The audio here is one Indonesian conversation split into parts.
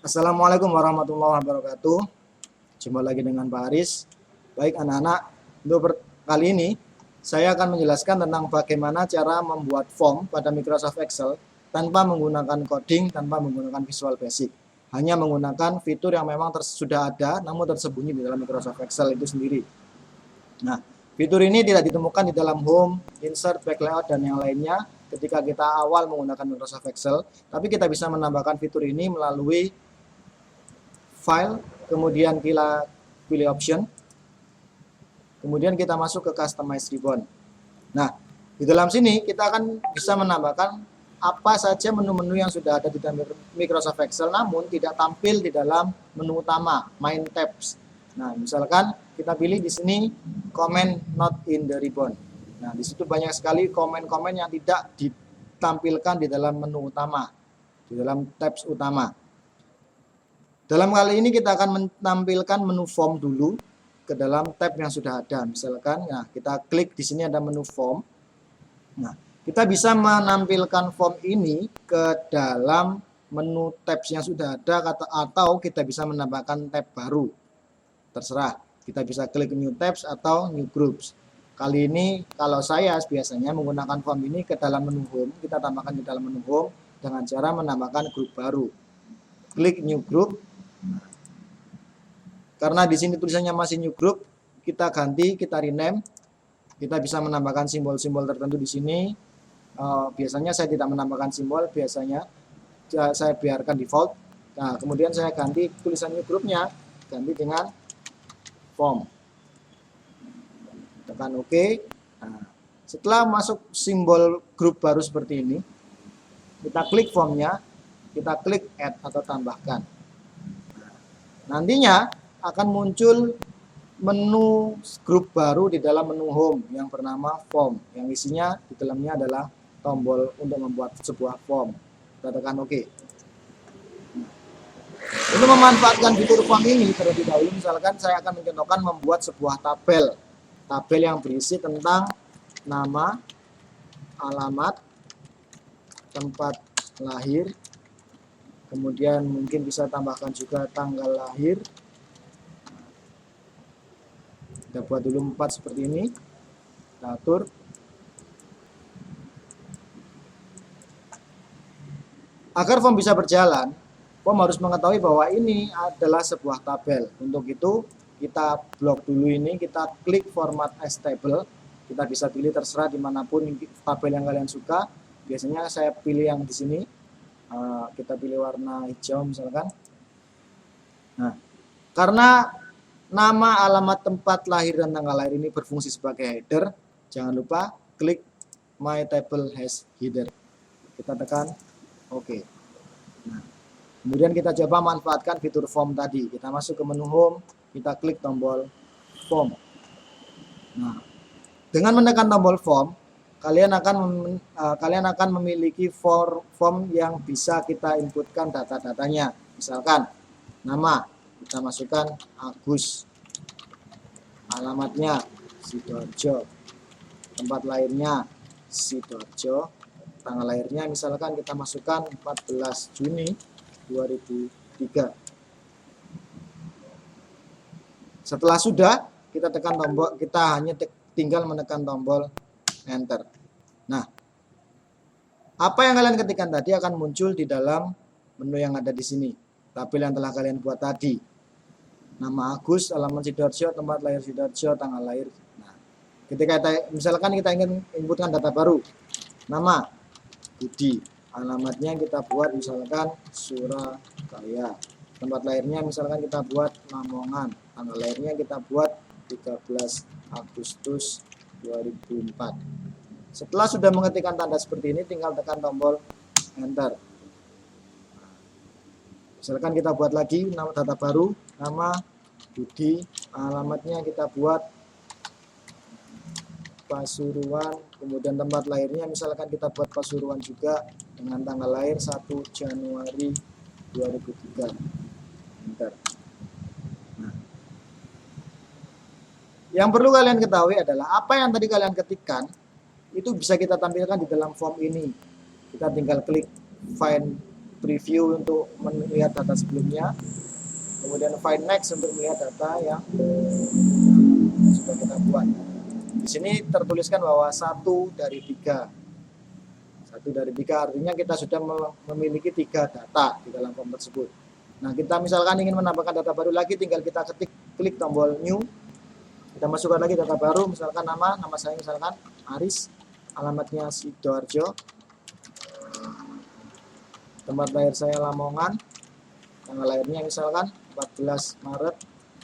Assalamualaikum warahmatullahi wabarakatuh. Jumpa lagi dengan Pak Aris. Baik anak-anak, untuk kali ini saya akan menjelaskan tentang bagaimana cara membuat form pada Microsoft Excel tanpa menggunakan coding, tanpa menggunakan Visual Basic. Hanya menggunakan fitur yang memang sudah ada namun tersembunyi di dalam Microsoft Excel itu sendiri. Nah, fitur ini tidak ditemukan di dalam Home, Insert, Back Layout, dan yang lainnya ketika kita awal menggunakan Microsoft Excel. Tapi kita bisa menambahkan fitur ini melalui File, kemudian kita pilih Option, kemudian kita masuk ke Customize Ribbon. Nah, di dalam sini kita akan bisa menambahkan apa saja menu-menu yang sudah ada di dalam Microsoft Excel, namun tidak tampil di dalam menu utama, Main Tabs. Nah, misalkan kita pilih di sini Comment Not in the Ribbon. Nah, di situ banyak sekali komen-komen yang tidak ditampilkan di dalam menu utama, di dalam tabs utama. Dalam kali ini kita akan menampilkan menu form dulu ke dalam tab yang sudah ada. Misalkan, nah kita klik di sini ada menu form. Nah, kita bisa menampilkan form ini ke dalam menu tabs yang sudah ada atau kita bisa menambahkan tab baru. Terserah. Kita bisa klik new tabs atau new groups. Kali ini kalau saya biasanya menggunakan form ini ke dalam menu home, kita tambahkan di dalam menu home dengan cara menambahkan grup baru. Klik new group. Karena di sini tulisannya masih new group, kita ganti, kita rename. Kita bisa menambahkan simbol-simbol tertentu di sini. Biasanya saya tidak menambahkan simbol, biasanya saya biarkan default. Nah, kemudian saya ganti tulisan new groupnya, ganti dengan form. Tekan OK. Nah, setelah masuk simbol grup baru seperti ini, kita klik formnya, kita klik add atau tambahkan. Nantinya akan muncul menu grup baru di dalam menu home yang bernama form, yang isinya di dalamnya adalah tombol untuk membuat sebuah form. Kita tekan OK. Untuk memanfaatkan fitur form ini terlebih dahulu, misalkan saya akan mencontohkan membuat sebuah tabel yang berisi tentang nama, alamat, tempat lahir, kemudian mungkin bisa tambahkan juga tanggal lahir. Kita buat dulu 4 seperti ini. Kita atur. Agar form bisa berjalan, form harus mengetahui bahwa ini adalah sebuah tabel. Untuk itu, kita blok dulu ini, kita klik format as table. Kita bisa pilih terserah dimanapun tabel yang kalian suka. Biasanya saya pilih yang di sini. Kita pilih warna hijau misalkan. Nah, karena nama, alamat, tempat lahir, dan tanggal lahir ini berfungsi sebagai header, jangan lupa klik My Table has Header. Kita tekan OK. Nah, kemudian kita coba manfaatkan fitur form tadi. Kita masuk ke menu home, kita klik tombol form. Nah, dengan menekan tombol form, kalian akan memiliki form yang bisa kita inputkan data-datanya. Misalkan nama, kita masukkan Agus, alamatnya Sidoarjo, tempat lahirnya Sidoarjo, tanggal lahirnya misalkan kita masukkan 14 Juni 2003. Setelah sudah, kita tekan tombol, kita hanya tinggal menekan tombol enter. Nah, apa yang kalian ketikkan tadi akan muncul di dalam menu yang ada di sini. Tabel yang telah kalian buat tadi. Nama Agus, alamat Sidoarjo, tempat lahir Sidoarjo, tanggal lahir. Nah, ketika misalkan kita ingin inputkan data baru. Nama Budi, alamatnya kita buat misalkan Surabaya. Tempat lahirnya misalkan kita buat Lamongan. Tanggal lahirnya kita buat 13 Agustus 2004. Setelah sudah mengetikkan tanda seperti ini, tinggal tekan tombol enter. Misalkan kita buat lagi nama data baru, nama Budi, alamatnya kita buat Pasuruan, kemudian tempat lahirnya misalkan kita buat Pasuruan juga dengan tanggal lahir 1 Januari 2003. Enter. Nah, yang perlu kalian ketahui adalah apa yang tadi kalian ketikkan itu bisa kita tampilkan di dalam form ini. Kita tinggal klik find preview untuk melihat data sebelumnya, kemudian find next untuk melihat data yang sudah kita buat. Di sini tertuliskan bahwa 1 dari 3. 1 dari 3 artinya kita sudah memiliki 3 data di dalam form tersebut. Nah, kita misalkan ingin menambahkan data baru lagi, tinggal kita klik tombol new. Kita masukkan lagi data baru, misalkan nama saya misalkan Aris, alamatnya Sidoarjo, tempat lahir saya Lamongan, tanggal lahirnya misalkan 14 Maret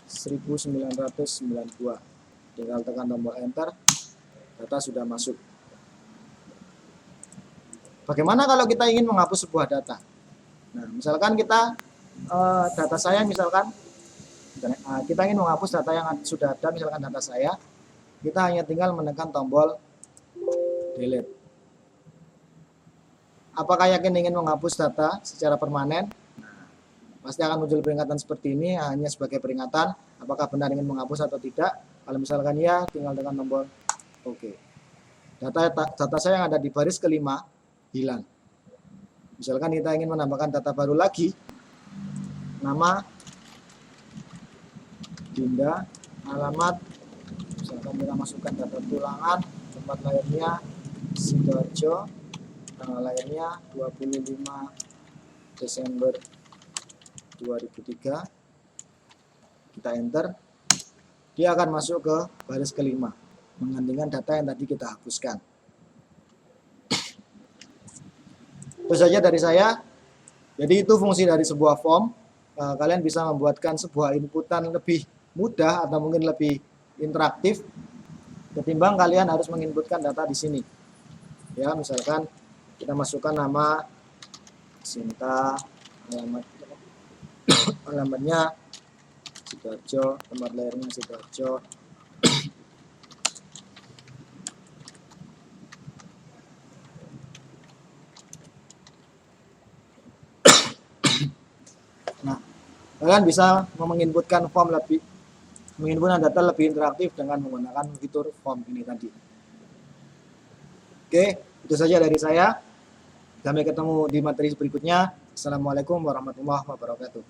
1992. Tinggal tekan tombol enter, data sudah masuk. Bagaimana kalau kita ingin menghapus sebuah data? Nah, misalkan kita data saya misalkan kita ingin menghapus data yang sudah ada, misalkan data saya, kita hanya tinggal menekan tombol delete. Apakah yakin ingin menghapus data secara permanen? Nah, pasti akan muncul peringatan seperti ini, hanya sebagai peringatan apakah benar ingin menghapus atau tidak. Kalau misalkan ya, tinggal tekan tombol OK. Data saya yang ada di baris kelima hilang. Misalkan kita ingin menambahkan data baru lagi, nama Dinda, alamat, misalkan kita masukkan data tulangan, tempat lahirnya Sidoarjo, tanggal lahirnya 25 Desember 2003, kita enter, dia akan masuk ke baris kelima menggantikan data yang tadi kita hapuskan. Itu saja dari saya. Jadi itu fungsi dari sebuah form. Kalian bisa membuatkan sebuah inputan lebih mudah atau mungkin lebih interaktif ketimbang kalian harus menginputkan data di sini. Ya, misalkan kita masukkan nama Sinta, alamatnya Sidoarjo, tempat lahirnya Sidoarjo. Nah, kalian bisa menginputkan data lebih interaktif dengan menggunakan fitur form ini tadi. Oke, itu saja dari saya. Sampai ketemu di materi berikutnya. Assalamualaikum warahmatullahi wabarakatuh.